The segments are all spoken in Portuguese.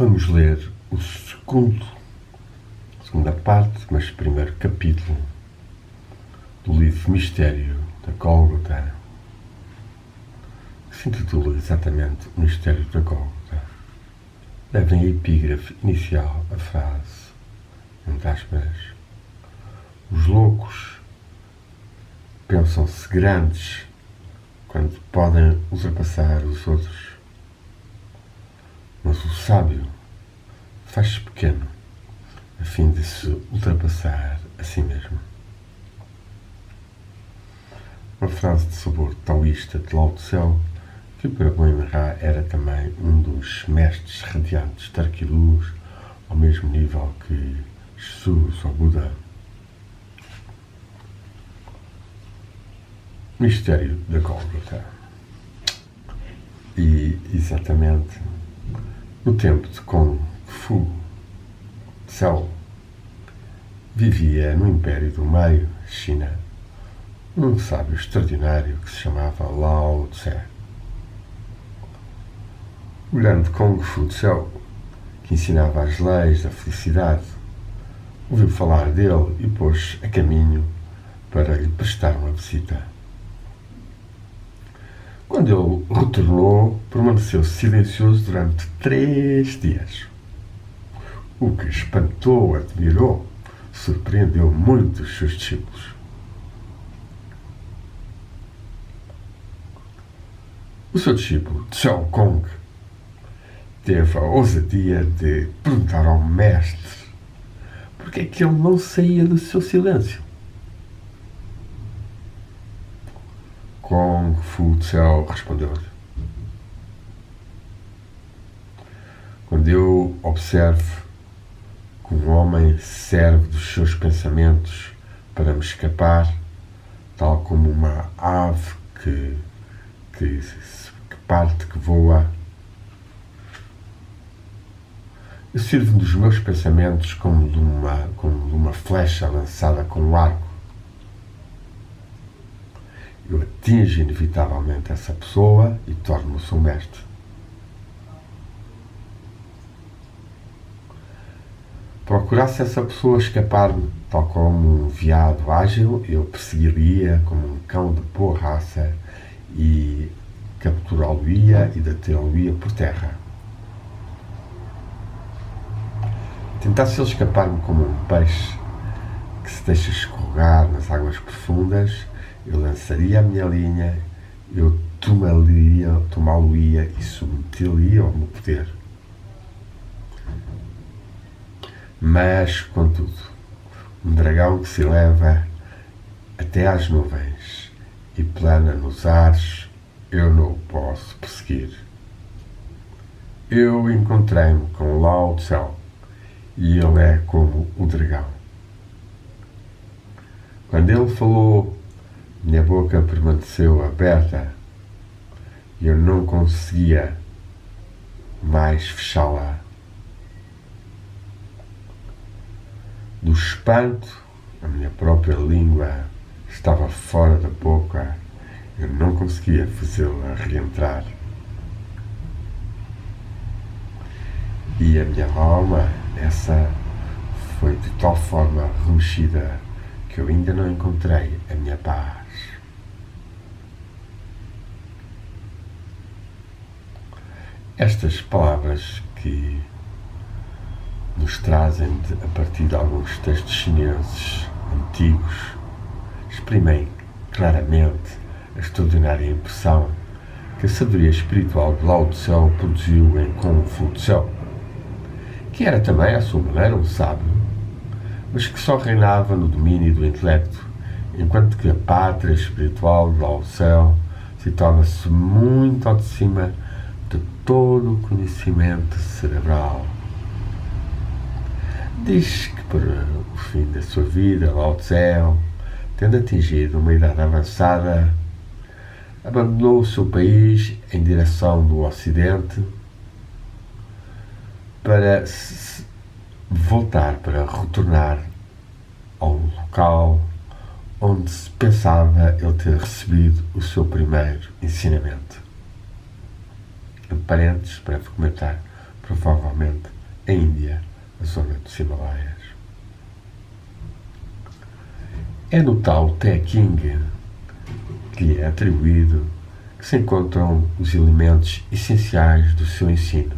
Vamos ler segunda parte, mas primeiro capítulo do livro Mistério da Gólgota, que se intitula exatamente O Mistério da Gólgota. Levem a epígrafe inicial a frase, entre aspas: os loucos pensam-se grandes quando podem ultrapassar os outros, mas o sábio faz-se pequeno a fim de se ultrapassar a si mesmo. Uma frase de sabor taoísta de Lao Tse, que para Goenra era também um dos mestres radiantes de Arquiluz, ao mesmo nível que Jesus ou Buda. Mistério da Gólgota. E exatamente no tempo de Kung Fu Tsao vivia no Império do Meio, China, um sábio extraordinário que se chamava Lao Tse. O grande Kung Fu Tsao, que ensinava as leis da felicidade, ouviu falar dele e pôs a caminho para lhe prestar uma visita. Quando ele retornou, permaneceu silencioso durante 3 dias. O que espantou, admirou, surpreendeu muito os seus discípulos. O seu discípulo, Xiao Kong, teve a ousadia de perguntar ao mestre porque é que ele não saía do seu silêncio. Kung Fu Tsao respondeu-lhe: quando eu observo que um homem serve dos seus pensamentos para me escapar, tal como uma ave que parte, que voa, eu sirvo dos meus pensamentos como de uma flecha lançada com um arco. Eu atinjo inevitavelmente essa pessoa e torno-me o seu mestre. Procurasse essa pessoa escapar-me, tal como um veado ágil, eu perseguiria como um cão de boa raça e capturá-lo-ia e detê-lo-ia por terra. Tentasse ele escapar-me como um peixe que se deixa escorregar nas águas profundas, eu lançaria a minha linha, eu tomá-lo-ia e submetê-lo-ia ao meu poder. Mas, contudo, um dragão que se eleva até às nuvens e plana nos ares, eu não o posso perseguir. Eu encontrei-me com Lao Tse e ele é como o dragão. Quando ele falou, minha boca permaneceu aberta e eu não conseguia mais fechá-la. Do espanto, a minha própria língua estava fora da boca, eu não conseguia fazê-la reentrar. E a minha alma, essa foi de tal forma remexida que eu ainda não encontrei a minha paz. Estas palavras que nos trazem a partir de alguns textos chineses antigos exprimem claramente a extraordinária impressão que a sabedoria espiritual de Lao Tse produziu em Kung Fu Tsao, que era também, à sua maneira, um sábio, mas que só reinava no domínio do intelecto, enquanto que a pátria espiritual de Lao Tse situava-se muito ao de cima de todo o conhecimento cerebral. Diz que para o fim da sua vida, Lao Tse, tendo atingido uma idade avançada, abandonou o seu país em direção do Ocidente para voltar, para retornar ao local onde se pensava ele ter recebido o seu primeiro ensinamento. Em parênteses, breve comentário, provavelmente a Índia, a zona dos Himalaias. É no tal Te Ching que lhe é atribuído que se encontram os elementos essenciais do seu ensino.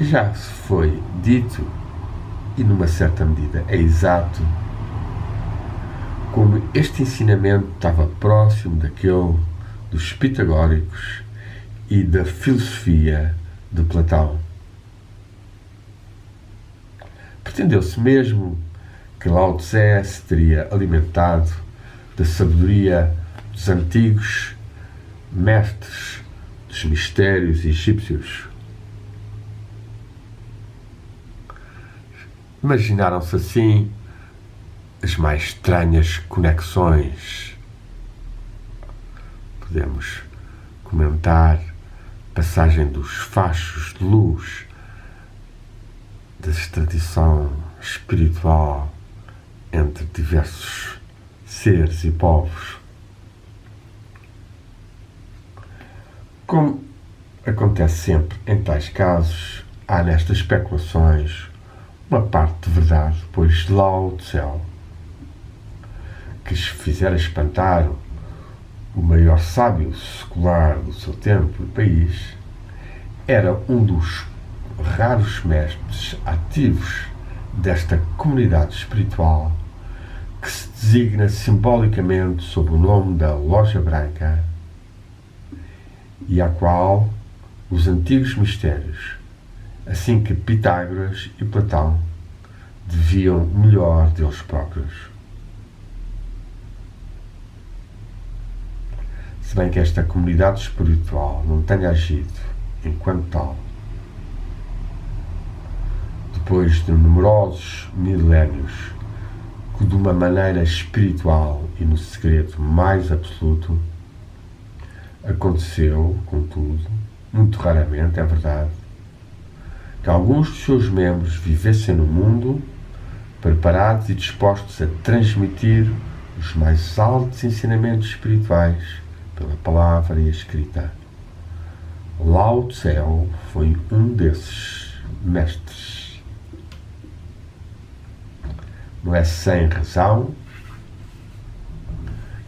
Já se foi dito, e numa certa medida é exato, como este ensinamento estava próximo daquele dos pitagóricos e da filosofia de Platão. Pretendeu-se mesmo que Lao Tse se teria alimentado da sabedoria dos antigos mestres dos mistérios egípcios. Imaginaram-se assim as mais estranhas conexões. Podemos comentar a passagem dos fachos de luz da tradição espiritual entre diversos seres e povos. Como acontece sempre em tais casos, há nestas especulações uma parte de verdade, pois Lao Tse, que fizera espantar o maior sábio secular do seu tempo e país, era um dos raros mestres ativos desta comunidade espiritual que se designa simbolicamente sob o nome da Loja Branca e à qual os antigos mistérios, assim que Pitágoras e Platão, deviam melhor deles próprios. Se bem que esta comunidade espiritual não tenha agido enquanto tal, depois de numerosos milénios, que de uma maneira espiritual e no segredo mais absoluto, aconteceu, contudo, muito raramente, é verdade, que alguns dos seus membros vivessem no mundo preparados e dispostos a transmitir os mais altos ensinamentos espirituais pela palavra e a escrita. Lao Tse foi um desses mestres. Não é sem razão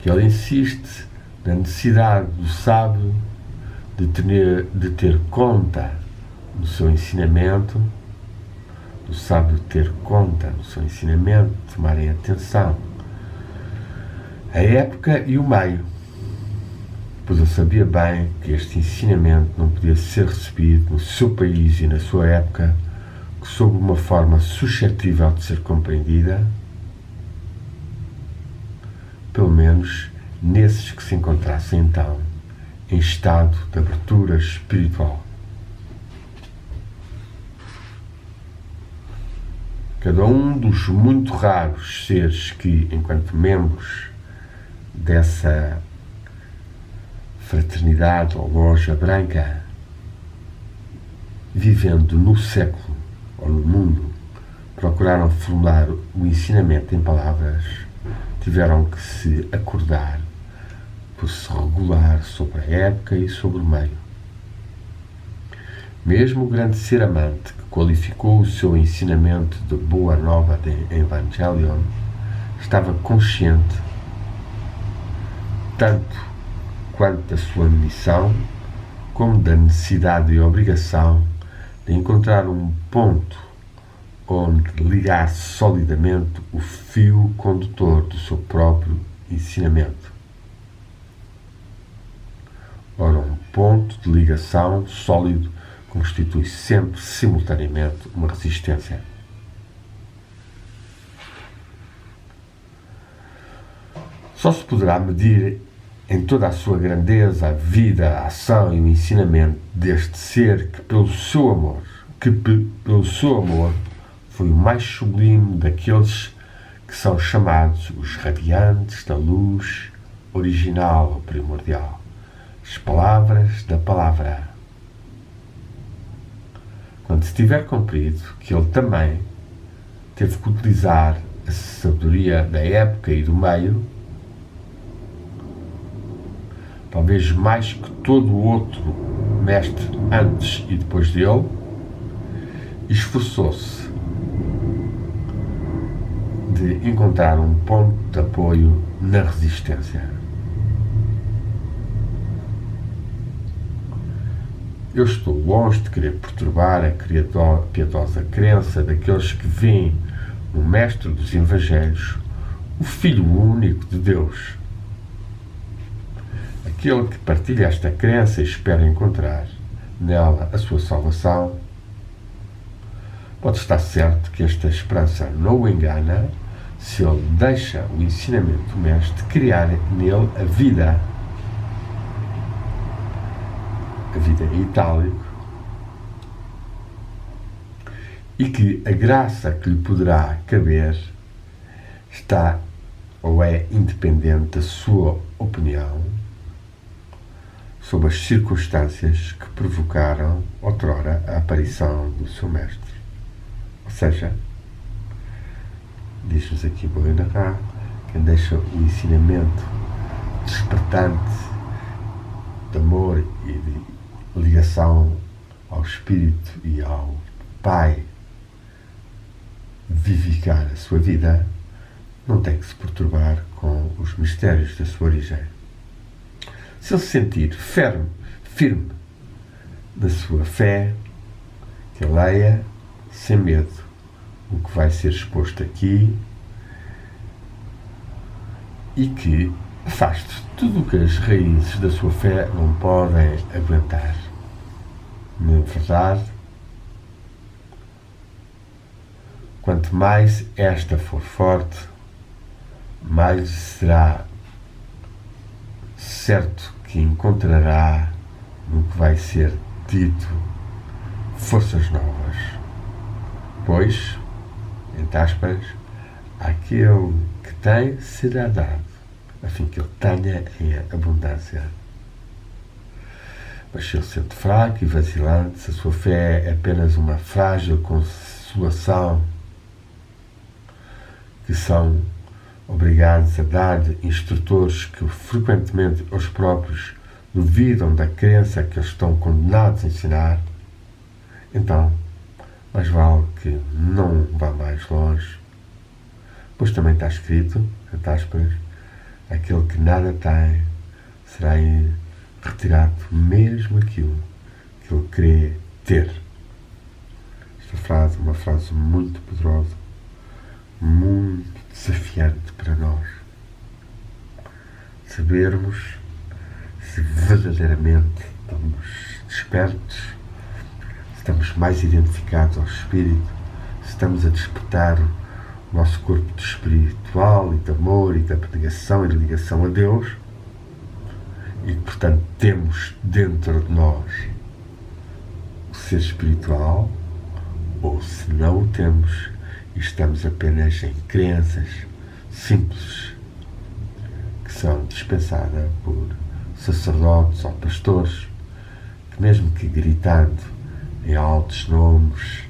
que ele insiste na necessidade do sábio de ter conta do seu ensinamento, do sábio ter conta do seu ensinamento, tomarem atenção a época e o meio, pois eu sabia bem que este ensinamento não podia ser recebido no seu país e na sua época sob uma forma suscetível de ser compreendida, pelo menos nesses que se encontrassem então em estado de abertura espiritual. Cada um dos muito raros seres que, enquanto membros dessa fraternidade ou loja branca, vivendo no século ou no mundo, procuraram formular o ensinamento em palavras, tiveram que se acordar por se regular sobre a época e sobre o meio. Mesmo o grande ser amante que qualificou o seu ensinamento de Boa Nova de Evangelion estava consciente tanto quanto da sua missão como da necessidade e obrigação de encontrar um ponto onde ligar solidamente o fio condutor do seu próprio ensinamento. Ora, um ponto de ligação sólido constitui sempre, simultaneamente, uma resistência. Só se poderá medir em toda a sua grandeza a vida, a ação e o ensinamento deste ser que pelo seu amor foi o mais sublime daqueles que são chamados os radiantes da luz original ou primordial, as palavras da palavra. Quando se tiver cumprido que ele também teve que utilizar a sabedoria da época e do meio, talvez mais que todo o outro mestre antes e depois dele, esforçou-se de encontrar um ponto de apoio na resistência. Eu estou longe de querer perturbar a piedosa crença daqueles que veem no Mestre dos Evangelhos o Filho único de Deus. Aquele que partilha esta crença e espera encontrar nela a sua salvação, pode estar certo que esta esperança não o engana se ele deixa o ensinamento do Mestre criar nele a vida em itálico, e que a graça que lhe poderá caber está ou é independente da sua opinião sobre as circunstâncias que provocaram outrora a aparição do seu mestre. Ou seja, diz-nos aqui Boenará, quem deixa o ensinamento despertante de amor e de ligação ao Espírito e ao Pai vivificar a sua vida, não tem que se perturbar com os mistérios da sua origem. Se ele se sentir firme na sua fé, que leia sem medo o que vai ser exposto aqui e que afaste tudo o que as raízes da sua fé não podem aguentar. Na verdade, quanto mais esta for forte, mais será certo que encontrará no que vai ser dito forças novas, pois, entre aspas, aquele que tem será dado, a fim que ele tenha em abundância. Mas se ele se sente fraco e vacilante, se a sua fé é apenas uma frágil consolação que são obrigados a dar instrutores que frequentemente eles próprios duvidam da crença que eles estão condenados a ensinar, então mais vale que não vá mais longe, pois também está escrito, entre aspas, aquele que nada tem será retirado mesmo aquilo que ele crê ter. Esta frase é uma frase muito poderosa, muito desafiante para nós. Sabermos se verdadeiramente estamos despertos, se estamos mais identificados ao Espírito, se estamos a despertar o nosso corpo de espiritual e de amor e de abnegação e de ligação a Deus, e que, portanto, temos dentro de nós o ser espiritual, ou se não o temos e estamos apenas em crenças simples que são dispensadas por sacerdotes ou pastores, que mesmo que gritando em altos nomes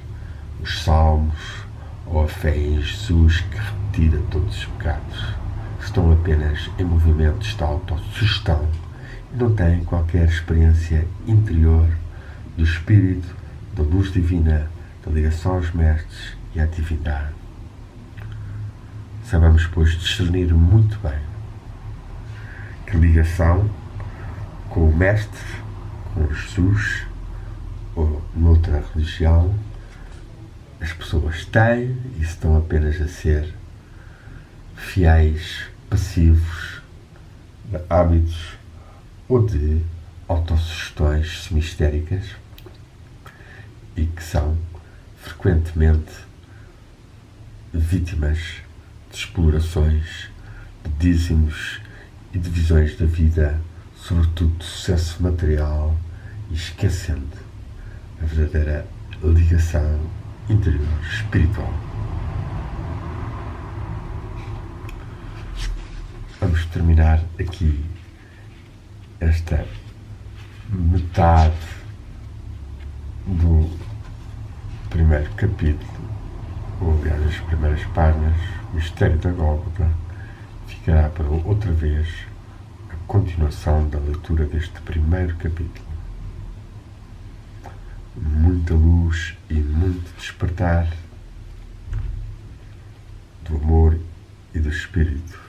os salmos ou a fé em Jesus que retira todos os pecados, estão apenas em movimentos de autossugestão e não têm qualquer experiência interior do Espírito, da luz divina, da ligação aos mestres e à divindade. Sabemos, pois, discernir muito bem que ligação com o Mestre, com Jesus ou noutra religião as pessoas têm e estão apenas a ser fiéis, passivos de hábitos ou de autossugestões semistéricas e que são frequentemente vítimas de explorações, de dízimos e de visões da vida, sobretudo de sucesso material, e esquecendo a verdadeira ligação interior espiritual. Vamos terminar aqui esta metade do primeiro capítulo, ou aliás as primeiras páginas, o Mistério da Gólgota. Ficará para outra vez a continuação da leitura deste primeiro capítulo. Muita luz e muito despertar do amor e do espírito.